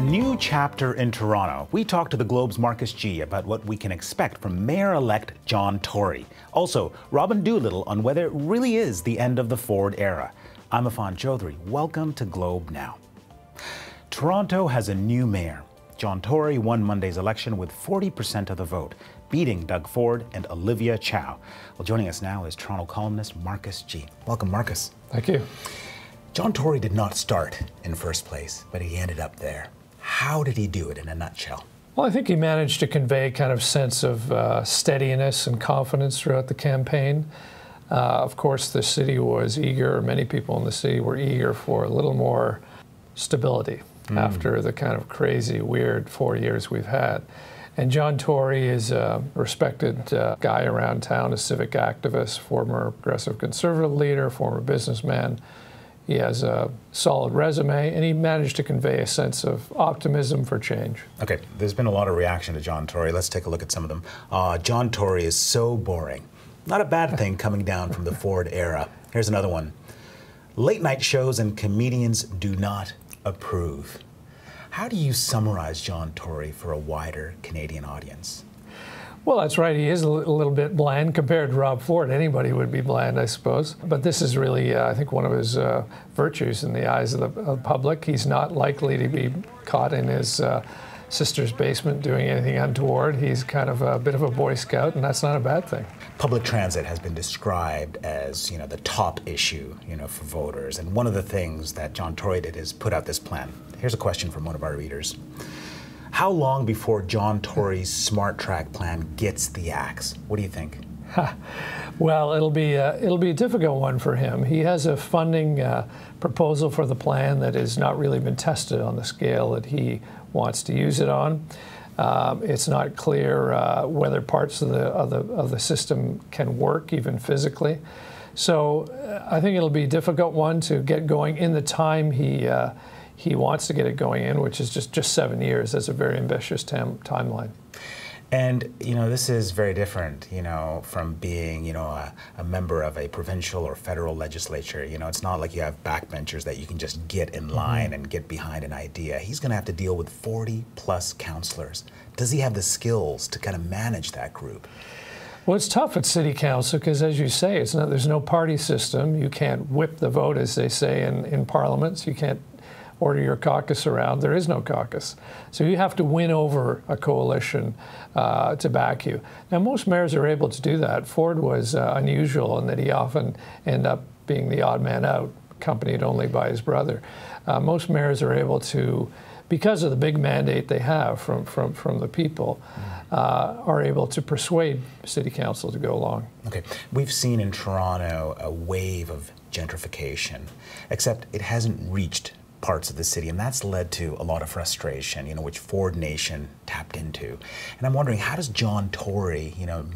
A new chapter in Toronto. We talked to the Globe's Marcus G about what we can expect from Mayor-elect John Tory. Also, Robyn Doolittle on whether it really is the end of the Ford era. I'm Affan Chowdhry. Welcome to Globe Now. Toronto has a new mayor. John Tory won Monday's election with 40% of the vote, beating Doug Ford and Olivia Chow. Well, joining us now is Toronto columnist Marcus G. Welcome, Marcus. Thank you. John Tory did not start in first place, but he ended up there. How did he do it in a nutshell? Well, I think he managed to convey a kind of sense of steadiness and confidence throughout the campaign. Of course, the city was eager, many people in the city were eager for a little more stability after the kind of crazy, weird 4 years we've had. And John Tory is a respected guy around town, a civic activist, former progressive conservative leader, former businessman. He has a solid resume, and he managed to convey a sense of optimism for change. Okay, there's been a lot of reaction to John Tory. Let's take a look at some of them. John Tory is so boring. Not a bad thing coming down from the Ford era. Here's another one. Late night shows and comedians do not approve. How do you summarize John Tory for a wider Canadian audience? Well, that's right. He is a little bit bland compared to Rob Ford. Anybody would be bland, I suppose. But this is really, I think, one of his virtues in the eyes of the public. He's not likely to be caught in his sister's basement doing anything untoward. He's kind of a bit of a Boy Scout, and that's not a bad thing. Public transit has been described as, the top issue, for voters. And one of the things that John Tory did is put out this plan. Here's a question from one of our readers. How long before John Tory's Smart Track plan gets the axe? What do you think? Well, it'll be a difficult one for him. He has a funding proposal for the plan that has not really been tested on the scale that he wants to use it on. It's not clear whether parts of the system can work, even physically. So I think it'll be a difficult one to get going in the time he wants to get it going in, which is just 7 years. That's a very ambitious timeline. And, this is very different, from being, a member of a provincial or federal legislature. It's not like you have backbenchers that you can just get in line and get behind an idea. He's going to have to deal with 40-plus councillors. Does he have the skills to kind of manage that group? Well, it's tough at city council because, as you say, there's no party system. You can't whip the vote, as they say in parliaments. You can't order your caucus around. There is no caucus. So you have to win over a coalition to back you. Now, most mayors are able to do that. Ford was unusual in that he often ended up being the odd man out, accompanied only by his brother. Most mayors are able to, because of the big mandate they have from the people, are able to persuade city council to go along. Okay, we've seen in Toronto a wave of gentrification, except it hasn't reached parts of the city, and that's led to a lot of frustration, which Ford Nation tapped into. And I'm wondering, how does John Tory,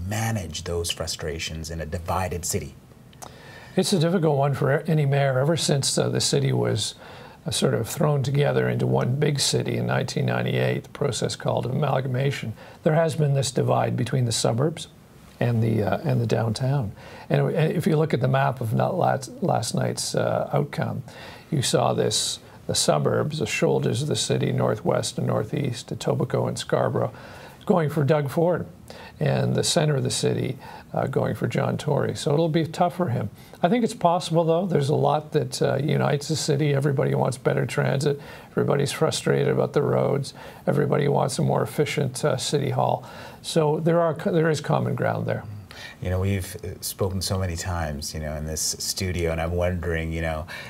manage those frustrations in a divided city? It's a difficult one for any mayor. Ever since the city was sort of thrown together into one big city in 1998, the process called amalgamation, there has been this divide between the suburbs and the downtown. And if you look at the map of last night's outcome, you saw the suburbs, the shoulders of the city, northwest and northeast, Etobicoke and Scarborough, going for Doug Ford, and the center of the city going for John Tory. So it'll be tough for him. I think it's possible, though. There's a lot that unites the city. Everybody wants better transit. Everybody's frustrated about the roads. Everybody wants a more efficient city hall. So there is common ground there. We've spoken so many times, in this studio, and I'm wondering,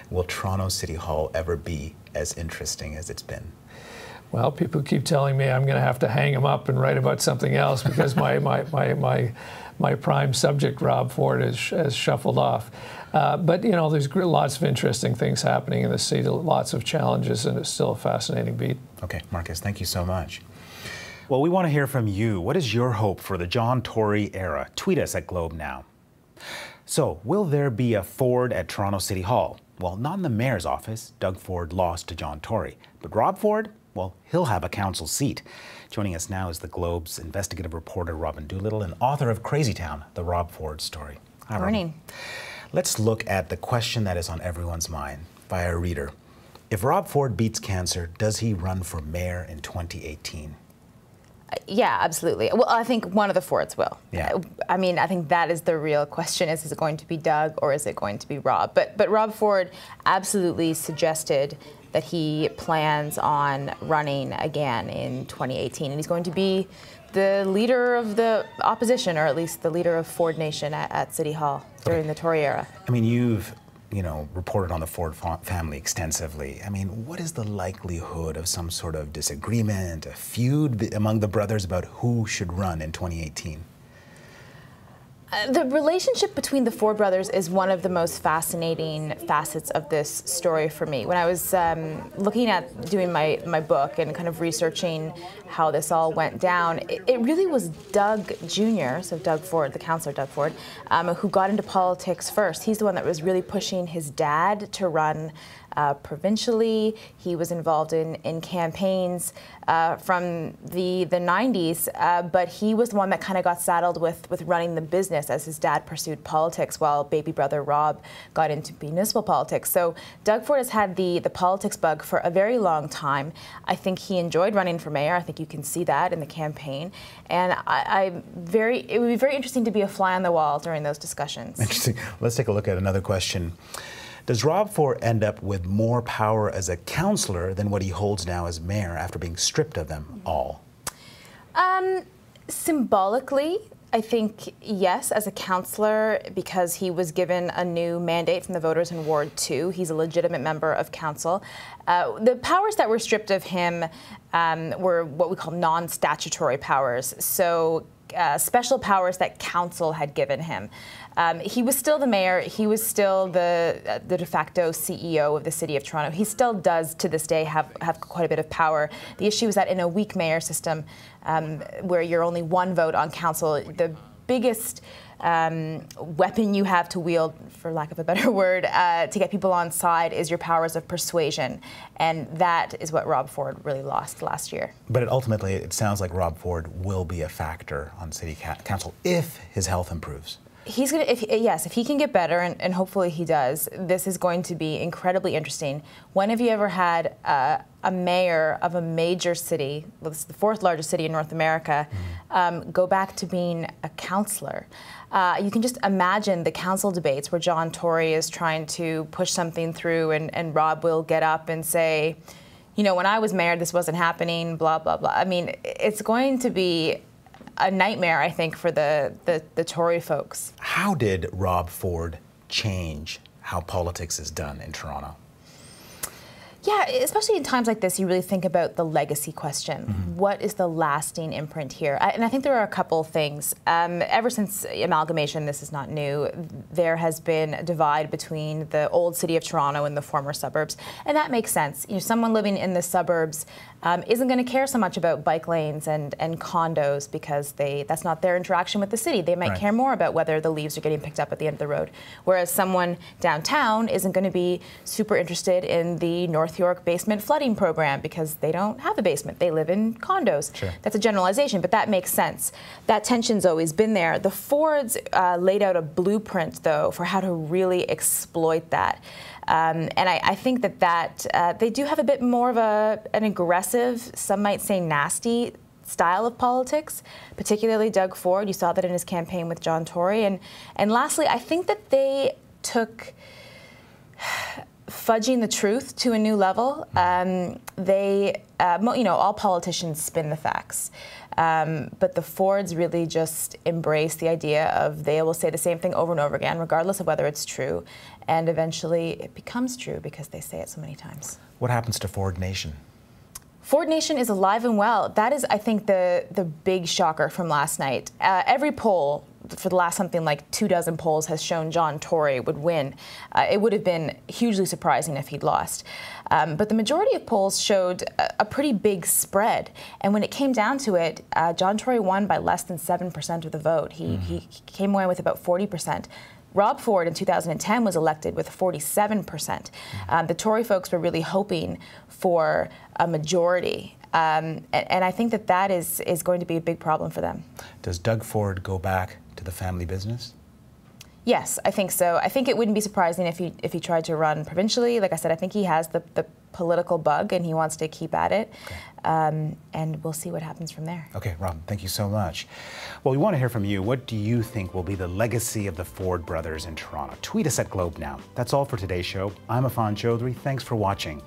will Toronto City Hall ever be as interesting as it's been? Well, people keep telling me I'm going to have to hang them up and write about something else because my prime subject, Rob Ford, has shuffled off. But, there's lots of interesting things happening in the city, lots of challenges, and it's still a fascinating beat. Okay, Marcus, thank you so much. Well, we want to hear from you. What is your hope for the John Tory era? Tweet us at Globe Now. So, will there be a Ford at Toronto City Hall? Well, not in the mayor's office. Doug Ford lost to John Tory. But Rob Ford? Well, he'll have a council seat. Joining us now is the Globe's investigative reporter, Robyn Doolittle, and author of Crazy Town, the Rob Ford story. Hi, morning. Let's look at the question that is on everyone's mind by a reader. If Rob Ford beats cancer, does he run for mayor in 2018? Yeah, absolutely. Well, I think one of the Fords will. Yeah. I mean, I think that is the real question: is it going to be Doug or is it going to be Rob? But Rob Ford absolutely suggested that he plans on running again in 2018, and he's going to be the leader of the opposition, or at least the leader of Ford Nation at City Hall during the Tory era. I mean, you've reported on the Ford family extensively. I mean, what is the likelihood of some sort of disagreement, a feud among the brothers about who should run in 2018? The relationship between the Ford brothers is one of the most fascinating facets of this story for me. When I was looking at doing my book and kind of researching how this all went down, it really was Doug Jr., so Doug Ford, the councillor Doug Ford, who got into politics first. He's the one that was really pushing his dad to run provincially. He was involved in campaigns from the 90s, but he was the one that kind of got saddled with running the business as his dad pursued politics while baby brother Rob got into municipal politics. So Doug Ford has had the politics bug for a very long time. I think he enjoyed running for mayor. I think you can see that in the campaign. And it would be very interesting to be a fly on the wall during those discussions. Interesting. Let's take a look at another question. Does Rob Ford end up with more power as a councillor than what he holds now as mayor after being stripped of them all? Symbolically, I think yes, as a councillor, because he was given a new mandate from the voters in Ward 2. He's a legitimate member of council. The powers that were stripped of him were what we call non-statutory powers. So special powers that council had given him. He was still the mayor. He was still the de facto CEO of the City of Toronto. He still does, to this day, have quite a bit of power. The issue is that in a weak mayor system, where you're only one vote on council, the biggest weapon you have to wield, for lack of a better word, to get people on side is your powers of persuasion. And that is what Rob Ford really lost last year. But ultimately, it sounds like Rob Ford will be a factor on City Council if his health improves. He's going to, if he can get better, and hopefully he does, this is going to be incredibly interesting. When have you ever had a mayor of a major city, well, this is the 4th largest city in North America, go back to being a councillor? You can just imagine the council debates where John Tory is trying to push something through and Rob will get up and say, you know, when I was mayor, this wasn't happening, blah, blah, blah. I mean, it's going to be a nightmare, I think, for the Tory folks. How did Rob Ford change how politics is done in Toronto? Yeah, especially in times like this, you really think about the legacy question. What is the lasting imprint here? And I think there are a couple things. Ever since amalgamation, this is not new, there has been a divide between the old City of Toronto and the former suburbs. And that makes sense. You know, someone living in the suburbs isn't going to care so much about bike lanes and condos because that's not their interaction with the city. They might care more about whether the leaves are getting picked up at the end of the road. Whereas someone downtown isn't going to be super interested in the North York basement flooding program because they don't have a basement. They live in condos. Sure. That's a generalization, but that makes sense. That tension's always been there. The Fords laid out a blueprint, though, for how to really exploit that. And I think that they do have a bit more of an aggressive, some might say nasty, style of politics, particularly Doug Ford. You saw that in his campaign with John Tory. And lastly, I think that they took fudging the truth to a new level. All politicians spin the facts. But the Fords really just embrace the idea of they will say the same thing over and over again, regardless of whether it's true. And eventually it becomes true because they say it so many times. What happens to Ford Nation? Ford Nation is alive and well. That is, I think, the big shocker from last night. Every poll for the last something like 24 polls has shown John Tory would win. It would have been hugely surprising if he'd lost. But the majority of polls showed a pretty big spread. And when it came down to it, John Tory won by less than 7% of the vote. He came away with about 40%. Rob Ford in 2010 was elected with 47%. The Tory folks were really hoping for a majority. And I think that is going to be a big problem for them. Does Doug Ford go back to the family business? Yes, I think so. I think it wouldn't be surprising if he tried to run provincially. Like I said, I think he has the political bug and he wants to keep at it. Okay. And we'll see what happens from there. Okay, Rob, thank you so much. Well, we want to hear from you. What do you think will be the legacy of the Ford brothers in Toronto? Tweet us at Globe Now. That's all for today's show. I'm Affan Chowdhry. Thanks for watching.